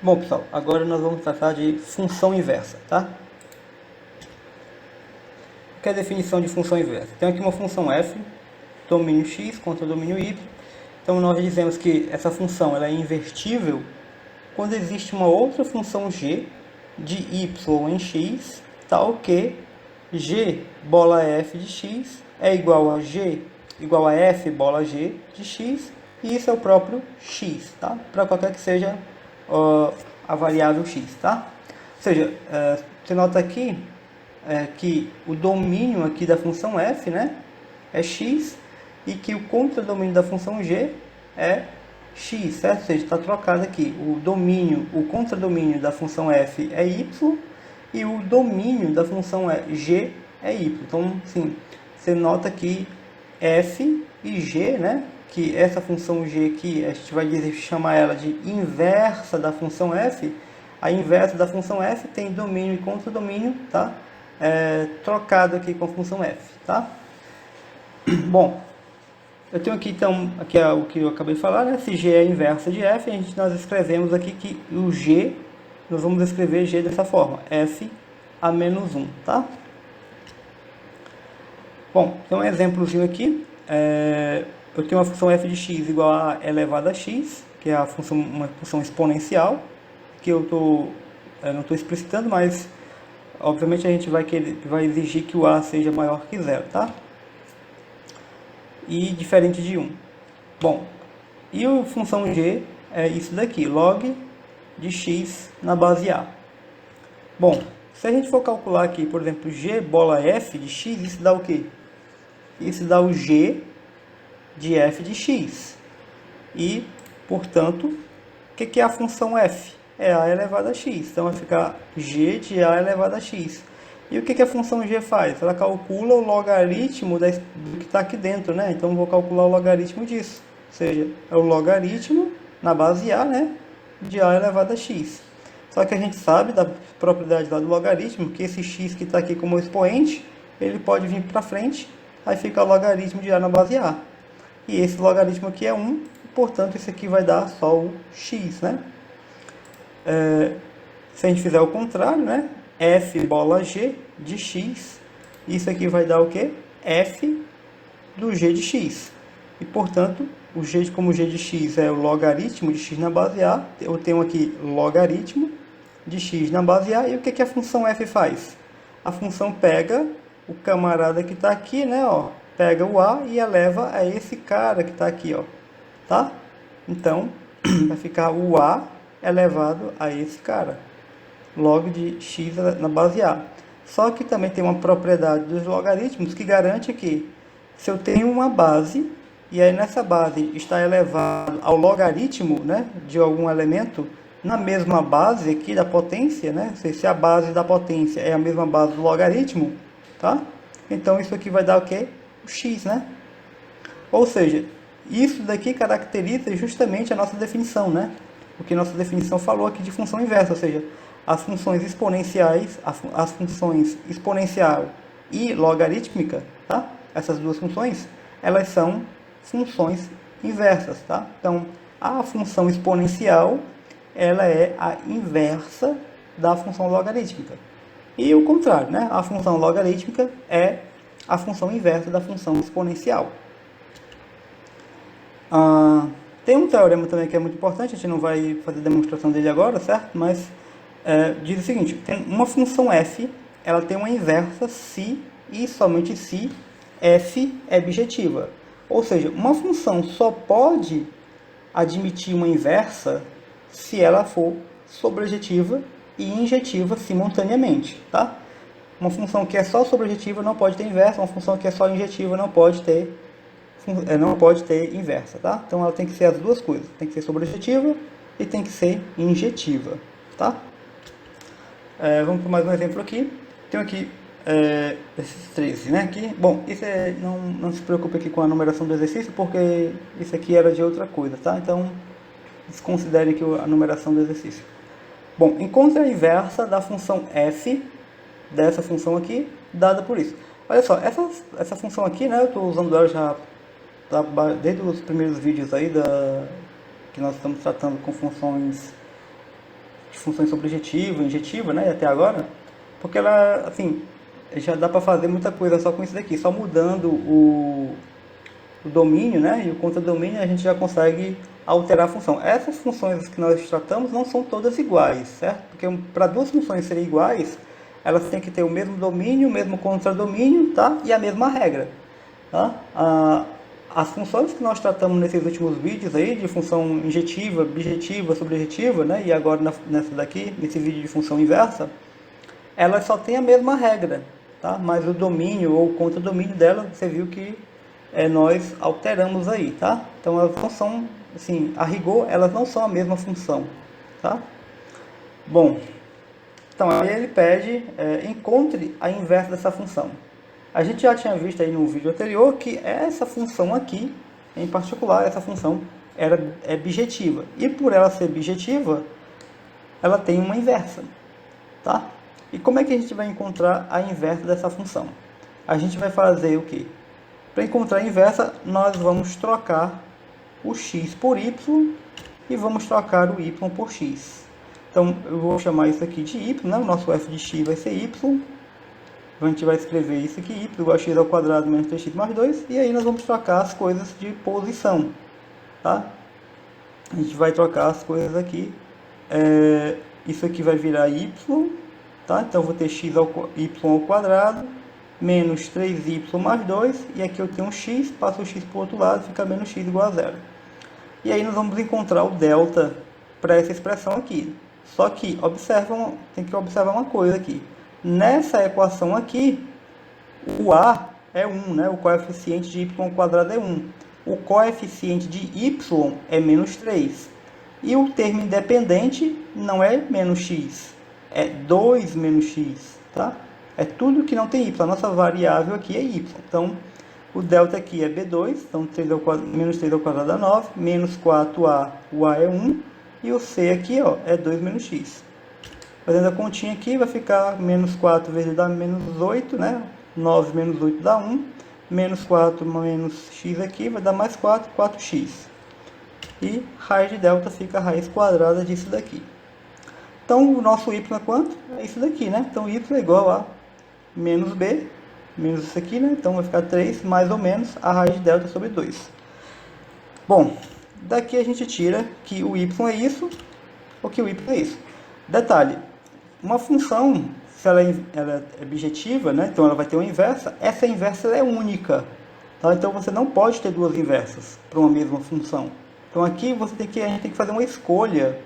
Bom, pessoal, agora nós vamos tratar de função inversa, tá? O que é a definição de função inversa? Tem aqui uma função f, domínio x contra domínio y. Então nós dizemos que essa função ela é invertível quando existe uma outra função g de y em x, tal que g bola f de x é igual a f bola g de x, e isso é o próprio x, tá? Para qualquer que seja a variável x, tá? Ou seja, você nota aqui que o domínio aqui da função f, né, é x, e que o contradomínio da função g é x, certo? Ou seja, está trocado aqui. O contradomínio da função f é y e o domínio da função g é y. Então, sim, você nota que f e g, né, que essa função g aqui, a gente vai chamar ela de inversa da função f. A inversa da função f tem domínio e contradomínio, tá? Trocado aqui com a função f, tá? Bom, eu tenho aqui então, aqui é o que eu acabei de falar, né? Se g é a inversa de f, nós escrevemos aqui que o g, nós vamos escrever g dessa forma, f a menos 1, tá? Bom, tem um exemplozinho aqui, eu tenho uma função f de x igual a elevado a x, que é uma função exponencial, que eu não estou explicitando, mas obviamente a gente vai exigir que o a seja maior que zero, tá? E diferente de 1. Bom, e a função g é isso daqui, log de x na base a. Bom, se a gente for calcular aqui, por exemplo, g bola f de x, isso dá o quê? Isso dá o g de f de x. E, portanto, o que é a função f? É a elevado a x. Então vai ficar g de a elevado a x. E o que a função g faz? Ela calcula o logaritmo do que está aqui dentro, né? Então eu vou calcular o logaritmo disso. Ou seja, é o logaritmo na base a, né, de a elevado a x. Só que a gente sabe da propriedade lá do logaritmo, que esse x que está aqui como expoente, ele pode vir para frente, aí fica o logaritmo de a na base a. E esse logaritmo aqui é 1, portanto isso aqui vai dar só o x, né? Se a gente fizer o contrário, né? F bola g de x, isso aqui vai dar o que? F do g de x. E, portanto, como g de x é o logaritmo de x na base a, eu tenho aqui logaritmo de x na base a. E o que a função f faz? A função pega o camarada que está aqui, né? Ó, pega o a e eleva a esse cara que está aqui, ó, tá? Então, vai ficar o a elevado a esse cara, log de x na base a. Só que também tem uma propriedade dos logaritmos que garante que se eu tenho uma base e aí nessa base está elevado ao logaritmo, né, de algum elemento na mesma base aqui da potência, né, se a base da potência é a mesma base do logaritmo, tá? Então isso aqui vai dar o que? O x, né? Ou seja, isso daqui caracteriza justamente a nossa definição, né? O que nossa definição falou aqui de função inversa, ou seja, as funções exponenciais, as funções exponencial e logarítmica, tá? Essas duas funções, elas são funções inversas, tá? Então, a função exponencial, ela é a inversa da função logarítmica. E o contrário, né? A função logarítmica é a função inversa da função exponencial. Tem um teorema também que é muito importante, a gente não vai fazer demonstração dele agora, certo? Mas diz o seguinte, tem uma função f, ela tem uma inversa se e somente se f é bijetiva. Ou seja, uma função só pode admitir uma inversa se ela for sobrejetiva e injetiva simultaneamente, tá? Uma função que é só sobrejetiva não pode ter inversa, uma função que é só injetiva não pode ter inversa, tá? Então ela tem que ser as duas coisas, tem que ser sobrejetiva e tem que ser injetiva, tá? Vamos para mais um exemplo aqui. Tenho aqui esses 13, né? Aqui, bom, isso não se preocupe aqui com a numeração do exercício, porque isso aqui era de outra coisa, tá? Então desconsidere aqui a numeração do exercício. Bom, encontre a inversa da função f dessa função aqui, dada por isso. Olha só, essa função aqui, né? Eu estou usando ela já desde os primeiros vídeos aí que nós estamos tratando com funções funções sobrejetiva, injetiva, né, até agora, porque ela, assim, já dá para fazer muita coisa só com isso daqui, só mudando o domínio, né, e o contradomínio a gente já consegue alterar a função. Essas funções que nós tratamos não são todas iguais, certo? Porque para duas funções serem iguais, elas têm que ter o mesmo domínio, o mesmo contradomínio, tá? E a mesma regra, tá? As funções que nós tratamos nesses últimos vídeos aí, de função injetiva, bijetiva, sobrejetiva, né? E agora nessa daqui, nesse vídeo de função inversa, elas só têm a mesma regra, tá? Mas o domínio ou o contradomínio dela, você viu que nós alteramos aí, tá? Então elas não são, assim, a rigor, elas não são a mesma função, tá? Bom, então aí ele pede, encontre a inversa dessa função. A gente já tinha visto aí no vídeo anterior que essa função aqui, em particular, essa função é bijetiva. E por ela ser bijetiva, ela tem uma inversa, tá? E como é que a gente vai encontrar a inversa dessa função? A gente vai fazer o quê? Para encontrar a inversa, nós vamos trocar o x por y e vamos trocar o y por x. Então, eu vou chamar isso aqui de y, né? O nosso f de x vai ser y. A gente vai escrever isso aqui, y igual a x ao quadrado menos 3x mais 2. E aí nós vamos trocar as coisas de posição, tá? A gente vai trocar as coisas aqui. Isso aqui vai virar y, tá? Então, eu vou ter y ao quadrado menos 3y mais 2, e aqui eu tenho um x, passo o x para o outro lado, fica menos x igual a zero. E aí nós vamos encontrar o delta para essa expressão aqui. Só que tem que observar uma coisa aqui. Nessa equação aqui, o a é 1, né? O coeficiente de y ao quadrado é 1. O coeficiente de y é menos 3. E o termo independente não é menos x, é 2 menos x, tá? É tudo que não tem y. A nossa variável aqui é y. Então, o delta aqui é B2. Então, menos 3 ao quadrado dá 9. Menos 4a, o a é 1. E o c aqui, ó, é 2 menos x. Fazendo a continha aqui, vai ficar menos 4 vezes dá menos 8, né? 9 menos 8 dá 1. Menos 4 menos x aqui vai dar mais 4, 4x. E raiz de delta fica a raiz quadrada disso daqui. Então, o nosso y é quanto? É isso daqui, né? Então, y é igual a menos b, menos isso aqui, né? Então vai ficar 3 mais ou menos a raiz de delta sobre 2. Bom, daqui a gente tira que o y é isso, ou que o y é isso. Detalhe, uma função, se ela é bijetiva, né? Então ela vai ter uma inversa, essa inversa é única. Tá? Então você não pode ter duas inversas para uma mesma função. Então aqui a gente tem que fazer uma escolha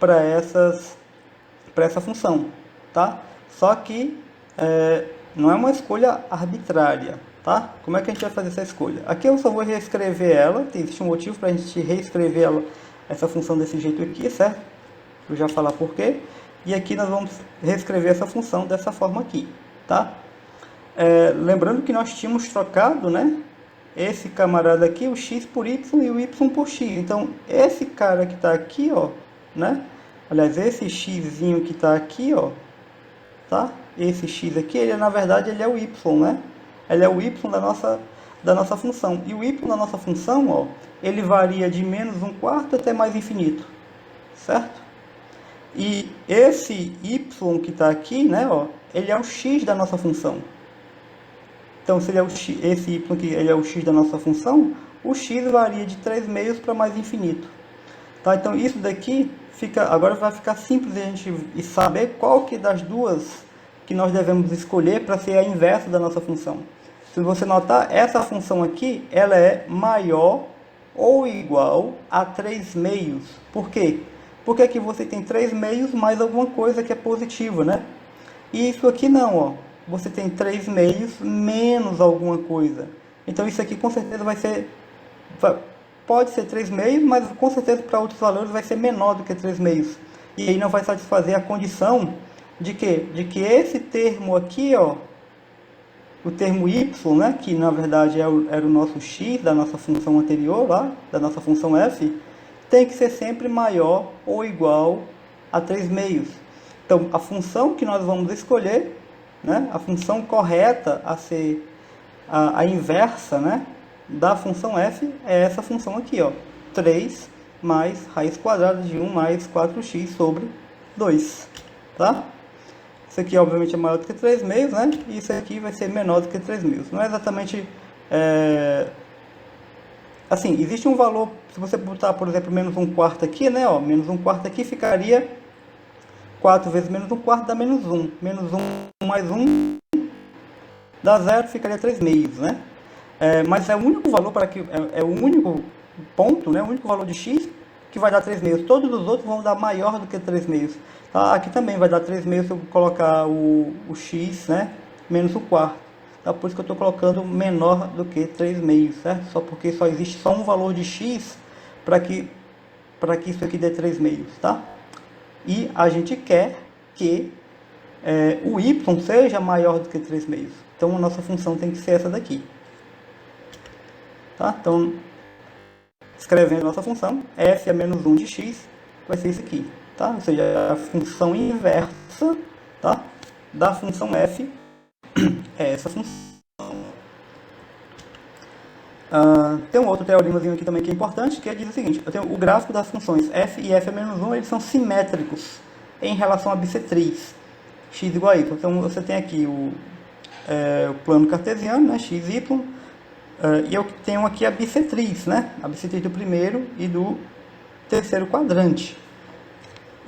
para essa função. Tá? Só que não é uma escolha arbitrária, tá? Como é que a gente vai fazer essa escolha? Aqui eu só vou reescrever ela, existe um motivo para a gente reescrever essa função desse jeito aqui, certo? Eu já falar por quê. E aqui nós vamos reescrever essa função dessa forma aqui, tá? Lembrando que nós tínhamos trocado, né? Esse camarada aqui, o x por y e o y por x. Então, esse cara que está aqui, ó, né? Aliás, esse xzinho que está aqui, ó, tá? Esse x aqui, na verdade, ele é o y, né? Ele é o y da nossa função. E o y da nossa função, ó, ele varia de menos 1/4 até mais infinito, certo? E esse y que está aqui, né, ó, ele é o x da nossa função. Então, se ele é esse y aqui, ele é o x da nossa função, o x varia de 3/2 para mais infinito. Tá? Então, isso daqui agora vai ficar simples a gente saber qual que das duas que nós devemos escolher para ser a inversa da nossa função. Se você notar, essa função aqui, ela é maior ou igual a 3/2. Por quê? Porque aqui você tem 3/2 mais alguma coisa que é positiva, né? E isso aqui não, ó. Você tem 3/2 menos alguma coisa. Então isso aqui com certeza pode ser 3/2, mas com certeza para outros valores vai ser menor do que 3/2. E aí não vai satisfazer a condição de quê? De que esse termo aqui, ó, o termo y, né, que na verdade era o nosso x da nossa função anterior lá, da nossa função f, tem que ser sempre maior ou igual a 3/2. Então, a função que nós vamos escolher, né, a função correta a ser a inversa, né, da função f é essa função aqui, ó, 3 mais raiz quadrada de 1 mais 4x sobre 2, tá? Isso aqui obviamente é maior do que 3 meios, né? E isso aqui vai ser menor do que 3 meios. Não é exatamente... Assim, existe um valor, se você botar, por exemplo, menos 1/4 aqui, né? Ó, menos 1/4 aqui ficaria 4 vezes menos 1/4 dá menos 1. Menos 1 mais 1 dá 0, ficaria 3 meios, né? Mas é o único valor para que é o único ponto, né? O único valor de x que vai dar 3 meios. Todos os outros vão dar maior do que 3 meios. Tá? Aqui também vai dar 3 meios se eu colocar o x, né? Menos 1/4. Tá? Por isso que eu estou colocando menor do que 3 meios, certo? Só porque só existe só um valor de x para que isso aqui dê 3 meios, tá? E a gente quer que o y seja maior do que 3 meios. Então a nossa função tem que ser essa daqui. Tá? Então, escrevendo a nossa função, f a menos 1 de x vai ser isso aqui. Tá? Ou seja, a função inversa, tá? Da função f é essa função. Tem um outro teoremazinho aqui também que é importante, que diz o seguinte: eu tenho o gráfico das funções f e f a menos 1, eles são simétricos em relação à bissetriz x igual a y. Então você tem aqui o plano cartesiano, né, x, y, e eu tenho aqui a bissetriz, né, a bissetriz do primeiro e do terceiro quadrante.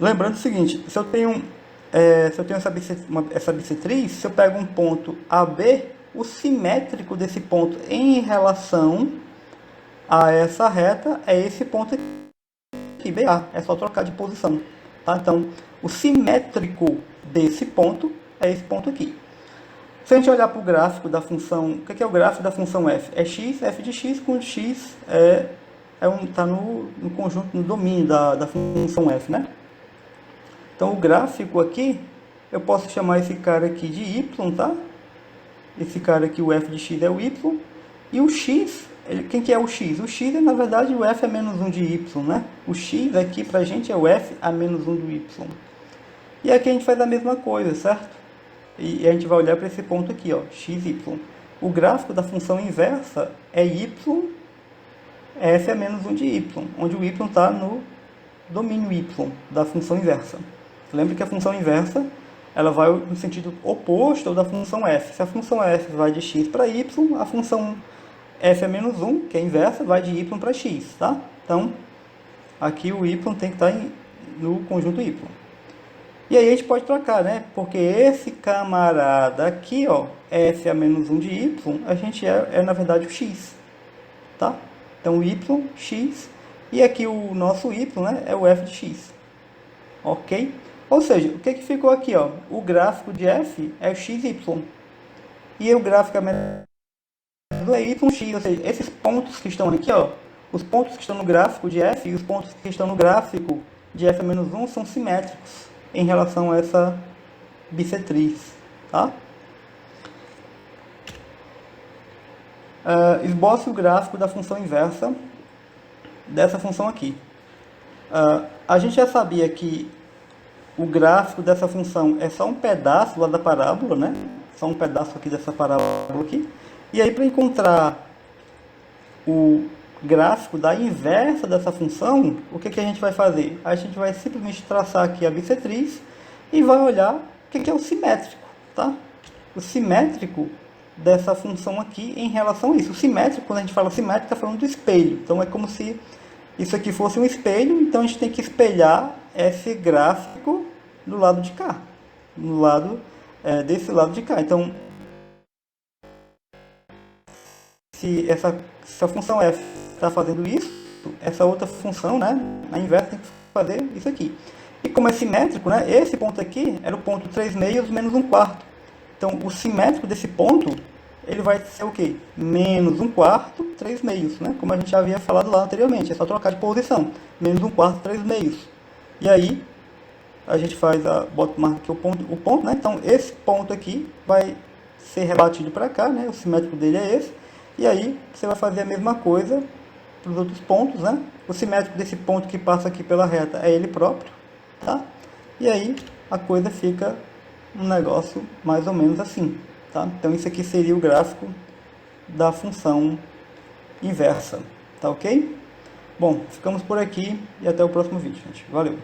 Lembrando o seguinte: se eu tenho essa bissetriz, se eu pego um ponto AB, o simétrico desse ponto em relação a essa reta é esse ponto aqui, BA. É só trocar de posição. Tá? Então, o simétrico desse ponto é esse ponto aqui. Se a gente olhar para o gráfico da função, o que é o gráfico da função f? É x, f de x, quando x está no conjunto, no domínio da função f, né? Então, o gráfico aqui, eu posso chamar esse cara aqui de y, tá? Esse cara aqui, o f de x é o y. E o x, quem que é o x? O x é, na verdade, o f a menos 1 de y, né? O x aqui, pra gente, é o f a menos 1 do y. E aqui a gente faz a mesma coisa, certo? E a gente vai olhar para esse ponto aqui, ó, x, y. O gráfico da função inversa é y, f a menos 1 de y, onde o y está no domínio y da função inversa. Lembre que a função inversa ela vai no sentido oposto ao da função f. Se a função f vai de x para y, a função f a menos 1, que é a inversa, vai de y para x, tá? Então, aqui o y tem que estar no conjunto y. E aí a gente pode trocar, né? Porque esse camarada aqui, ó, f a menos 1 de y, a gente na verdade o x, tá? Então, y, x, e aqui o nosso y, né, é o f de x, ok? Ou seja, o que ficou aqui, ó? O gráfico de f é o xy, e o gráfico é yx, ou seja, esses pontos que estão aqui, ó, os pontos que estão no gráfico de f e os pontos que estão no gráfico de f a menos 1 são simétricos em relação a essa bissetriz, tá? Esboce o gráfico da função inversa dessa função aqui. A gente já sabia que o gráfico dessa função é só um pedaço lá da parábola, né? Só um pedaço aqui dessa parábola aqui. E aí, para encontrar o gráfico da inversa dessa função, o que a gente vai fazer? A gente vai simplesmente traçar aqui a bissetriz e vai olhar o que é o simétrico, tá? O simétrico dessa função aqui em relação a isso. O simétrico, quando a gente fala simétrico, está falando do espelho. Então, é como se isso aqui fosse um espelho, então a gente tem que espelhar esse gráfico do lado de cá, no lado desse lado de cá. Então, se a função f está fazendo isso, essa outra função, né, na inversa tem que fazer isso aqui. E como é simétrico, né, esse ponto aqui era o ponto 3 meios menos 1/4. Então, o simétrico desse ponto, ele vai ser o quê? Menos 1/4, 3 meios, né? Como a gente já havia falado lá anteriormente, é só trocar de posição. Menos 1/4, 3 meios. E aí, a gente marca aqui o ponto, né? Então, esse ponto aqui vai ser rebatido para cá, né? O simétrico dele é esse. E aí, você vai fazer a mesma coisa para os outros pontos, né? O simétrico desse ponto que passa aqui pela reta é ele próprio, tá? E aí, a coisa fica um negócio mais ou menos assim, tá? Então, isso aqui seria o gráfico da função inversa, tá ok? Bom, ficamos por aqui e até o próximo vídeo, gente. Valeu!